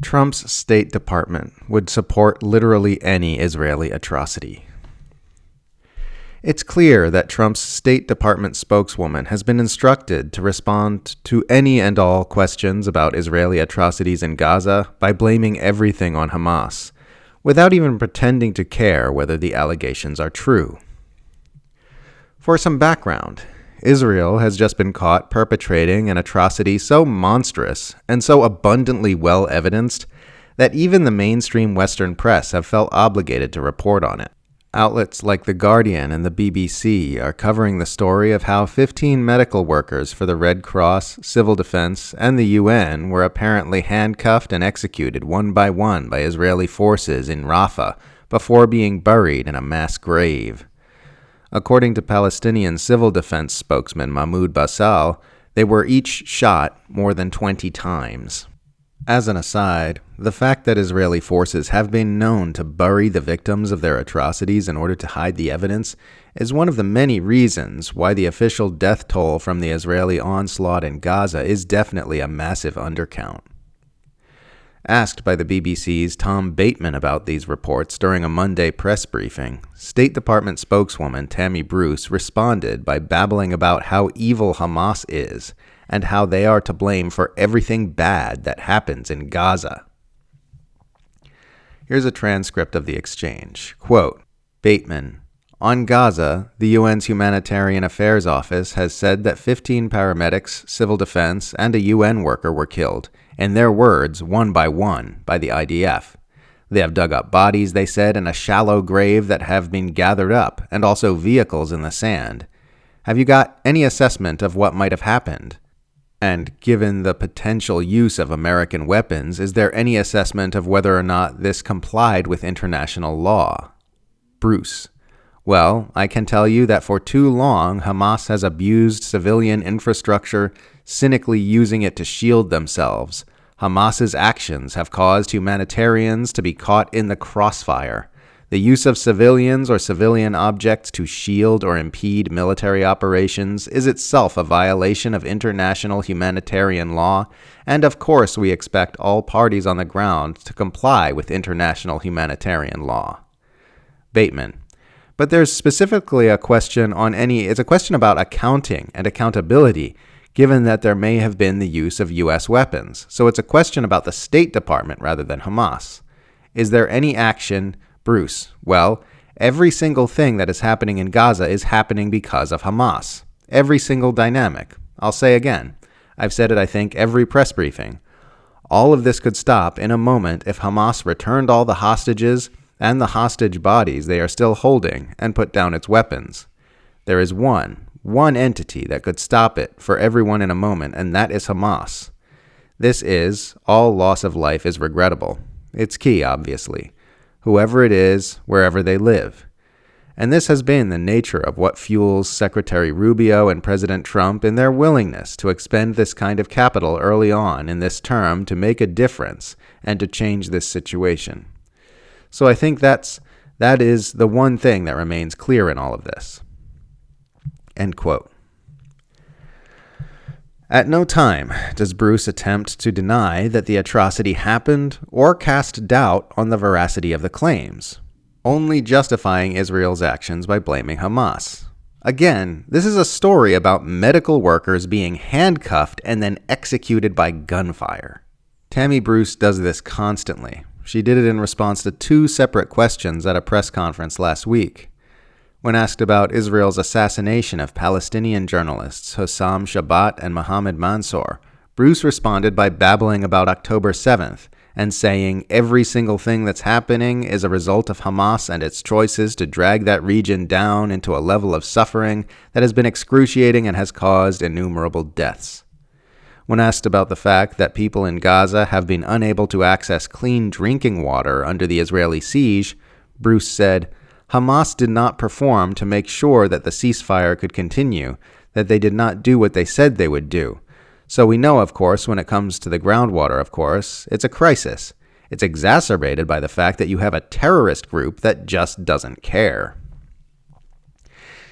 Trump's State Department would support literally any Israeli atrocity. It's clear that Trump's State Department spokeswoman has been instructed to respond to any and all questions about Israeli atrocities in Gaza by blaming everything on Hamas, without even pretending to care whether the allegations are true. For some background, Israel has just been caught perpetrating an atrocity so monstrous and so abundantly well evidenced that even the mainstream Western press have felt obligated to report on it. Outlets like The Guardian and the BBC are covering the story of how 15 medical workers for the Red Cross, Civil Defense, and the UN were apparently handcuffed and executed one by Israeli forces in Rafah before being buried in a mass grave. According to Palestinian civil defense spokesman Mahmoud Basal, they were each shot more than 20 times. As an aside, the fact that Israeli forces have been known to bury the victims of their atrocities in order to hide the evidence is one of the many reasons why the official death toll from the Israeli onslaught in Gaza is definitely a massive undercount. Asked by the BBC's Tom Bateman about these reports during a Monday press briefing, State Department spokeswoman Tammy Bruce responded by babbling about how evil Hamas is and how they are to blame for everything bad that happens in Gaza. Here's a transcript of the exchange. Quote, Bateman, on Gaza, the UN's Humanitarian Affairs Office has said that 15 paramedics, civil defense, and a UN worker were killed, in their words, one, by the IDF. They have dug up bodies, they said, in a shallow grave that have been gathered up, and also vehicles in the sand. Have you got any assessment of what might have happened? And given the potential use of American weapons, is there any assessment of whether or not this complied with international law? Bruce, well, I can tell you that for too long, Hamas has abused civilian infrastructure, cynically using it to shield themselves. Hamas's actions have caused humanitarians to be caught in the crossfire. The use of civilians or civilian objects to shield or impede military operations is itself a violation of international humanitarian law, and of course we expect all parties on the ground to comply with international humanitarian law. Bateman, but there's specifically a question it's a question about accounting and accountability, given that there may have been the use of U.S. weapons. So it's a question about the State Department rather than Hamas. Is there any action? Bruce, well, every single thing that is happening in Gaza is happening because of Hamas. Every single dynamic. I'll say again, I've said it I think every press briefing. All of this could stop in a moment if Hamas returned all the hostages and the hostage bodies they are still holding and put down its weapons. There is one entity that could stop it for everyone in a moment, and that is Hamas. This is, all loss of life is regrettable. It's key, obviously. Whoever it is, wherever they live. And this has been the nature of what fuels Secretary Rubio and President Trump in their willingness to expend this kind of capital early on in this term to make a difference and to change this situation. So I think that is the one thing that remains clear in all of this. End quote. At no time does Bruce attempt to deny that the atrocity happened or cast doubt on the veracity of the claims, only justifying Israel's actions by blaming Hamas. Again, this is a story about medical workers being handcuffed and then executed by gunfire. Tammy Bruce does this constantly. She did it in response to 2 separate questions at a press conference last week. When asked about Israel's assassination of Palestinian journalists Hossam Shabbat and Mohammed Mansour, Bruce responded by babbling about October 7th and saying every single thing that's happening is a result of Hamas and its choices to drag that region down into a level of suffering that has been excruciating and has caused innumerable deaths. When asked about the fact that people in Gaza have been unable to access clean drinking water under the Israeli siege, Bruce said, Hamas did not perform to make sure that the ceasefire could continue, that they did not do what they said they would do. So we know, of course, when it comes to the groundwater, of course, it's a crisis. It's exacerbated by the fact that you have a terrorist group that just doesn't care.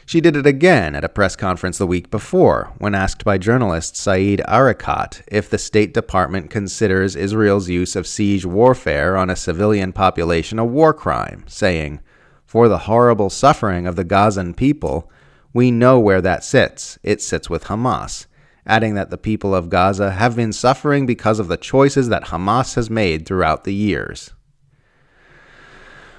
She did it again at a press conference the week before, when asked by journalist Saeed Arikat if the State Department considers Israel's use of siege warfare on a civilian population a war crime, saying, "For the horrible suffering of the Gazan people, we know where that sits. It sits with Hamas," adding that the people of Gaza have been suffering because of the choices that Hamas has made throughout the years.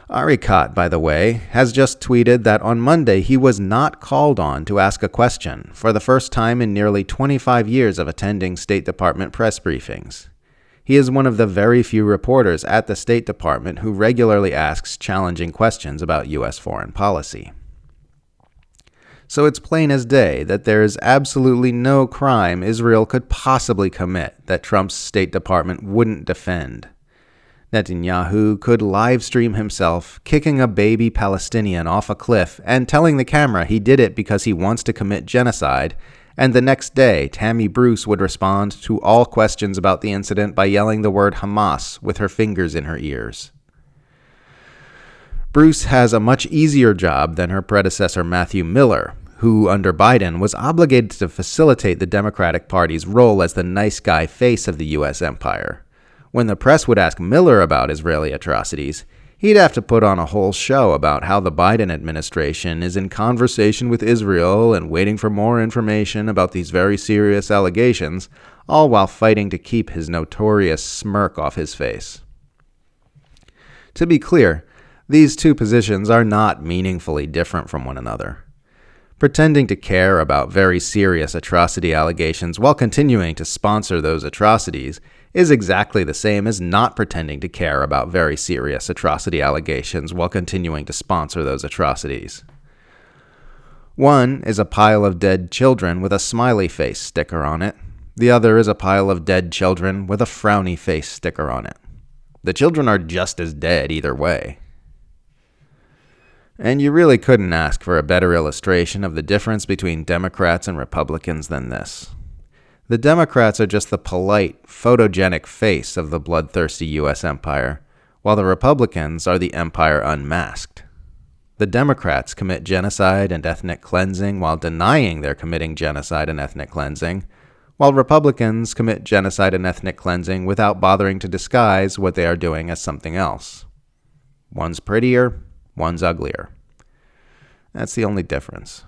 Arikat, by the way, has just tweeted that on Monday he was not called on to ask a question for the first time in nearly 25 years of attending State Department press briefings. He is one of the very few reporters at the State Department who regularly asks challenging questions about U.S. foreign policy. So it's plain as day that there is absolutely no crime Israel could possibly commit that Trump's State Department wouldn't defend. Netanyahu could live stream himself kicking a baby Palestinian off a cliff and telling the camera he did it because he wants to commit genocide, and the next day Tammy Bruce would respond to all questions about the incident by yelling the word Hamas with her fingers in her ears. Bruce has a much easier job than her predecessor Matthew Miller, who under Biden was obligated to facilitate the Democratic Party's role as the nice guy face of the U.S. empire. When the press would ask Miller about Israeli atrocities, he'd have to put on a whole show about how the Biden administration is in conversation with Israel and waiting for more information about these very serious allegations, all while fighting to keep his notorious smirk off his face. To be clear, these two positions are not meaningfully different from one another. Pretending to care about very serious atrocity allegations while continuing to sponsor those atrocities is exactly the same as not pretending to care about very serious atrocity allegations while continuing to sponsor those atrocities. One is a pile of dead children with a smiley face sticker on it. The other is a pile of dead children with a frowny face sticker on it. The children are just as dead either way. And you really couldn't ask for a better illustration of the difference between Democrats and Republicans than this. The Democrats are just the polite, photogenic face of the bloodthirsty U.S. empire, while the Republicans are the empire unmasked. The Democrats commit genocide and ethnic cleansing while denying they're committing genocide and ethnic cleansing, while Republicans commit genocide and ethnic cleansing without bothering to disguise what they are doing as something else. One's prettier, one's uglier. That's the only difference.